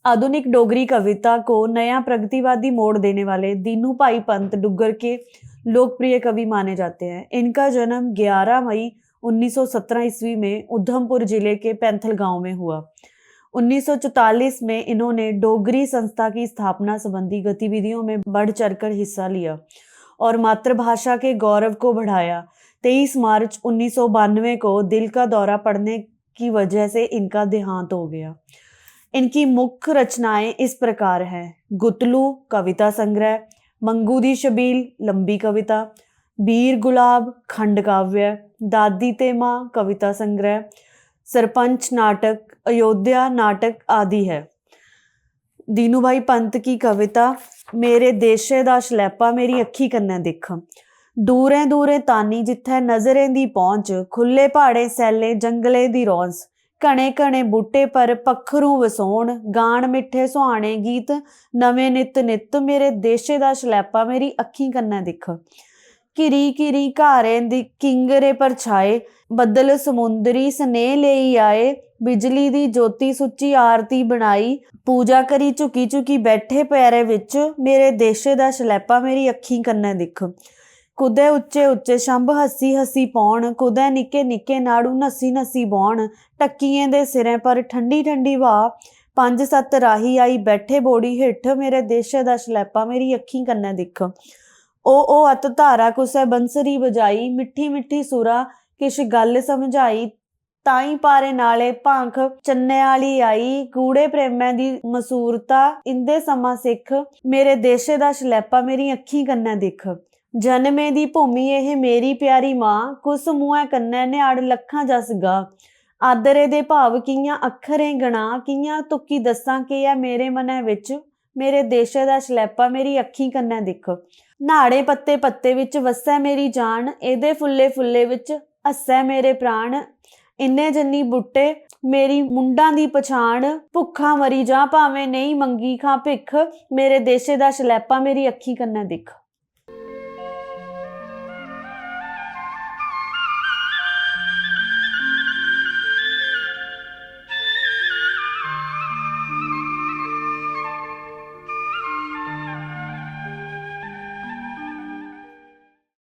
आधुनिक डोगरी कविता को नया प्रगतिवादी मोड़ देने वाले दीनू भाई पंत डुग्गर के लोकप्रिय कवि माने जाते हैं। इनका जन्म 11 मई 1917 ईस्वी में उधमपुर जिले के पैंथल गांव में हुआ। 1944 में इन्होंने डोगरी संस्था की स्थापना संबंधी गतिविधियों में बढ़ चढ़कर हिस्सा लिया और मातृभाषा के गौरव को बढ़ाया। 23 मार्च 1992 को दिल का दौरा पड़ने की वजह से इनका देहांत हो गया। इनकी मुख्य रचनाएं इस प्रकार हैं: गुतलू कविता संग्रह, मंगू दी शबील लंबी कविता, बीर गुलाब खंड काव्य, दादी ते मां कविता संग्रह, सरपंच नाटक, अयोध्या नाटक आदि है। दीनू भाई पंत की कविता मेरे देशे दा शलैपा मेरी अखी कन्नै दिख, दूरें दूरें तानी जिथे नजरें दी पहुंच, खुले पहाड़े सैले जंगले दी रौंस, घने घने बूटे पर पखरू वसौण, गाण मिठे सुहाने गीत नवे नित नित, मेरे देशे दा शलैपा मेरी अखी कन्नै दिख, घिरी घिरी घारें दी किंगरे पर छाए, बदल समुंदरी स्नेह लेई आए, बिजली दी ज्योति सुची आरती बनाई, पूजा करी झुकी झुकी बैठे पैरे विच, मेरे देशे दा शलैपा मेरी अखी कन्नै दिख, कुदै उच्चे उच्चे शंभ हसी हसी पौण, कुदै निके निके नाड़ू नसी नसी बौण, टक्किएं दे सिरें पर ठंडी ठंडी वाह, 5-7 राही आई बैठे बोड़ी हिठ, मेरे देशे दा शलैपा मेरी अखी कन्नै दिख, ओ अत धारा कुसै बंसरी बजाई, मिठी मिठी सुरा किश गल समझाई, ताई पारे नाले भांख चन्ने आली आई, गूड़े प्रेमै दी मसूरता इंदे समा सिख, मेरे देशे दा शलैपा मेरी अखी कन्नै दिख, जन्मे दी भूमि एह मेरी प्यारी मां, कुस मुँह कन्नै न्याड़ लखां जस गा, आदरे दे भाव कियां अखरें गणा, कियां तुकी दसां के है मेरे मनै विच, मेरे देशे दा शलैपा मेरी अखी कन्नै दिख, नाड़े पत्ते पत्ते विच वसै मेरी जान, एदे फुल्ले फुल्ले विच हस्सै मेरे प्राण, इन्ने जन्नी बूटे मेरी मुंडां दी पछाण, भुक्खा मरी जा भावें नहीं मंगी खां भिख, मेरे देशे दा शलैपा मेरी अखी कन्नै दिख।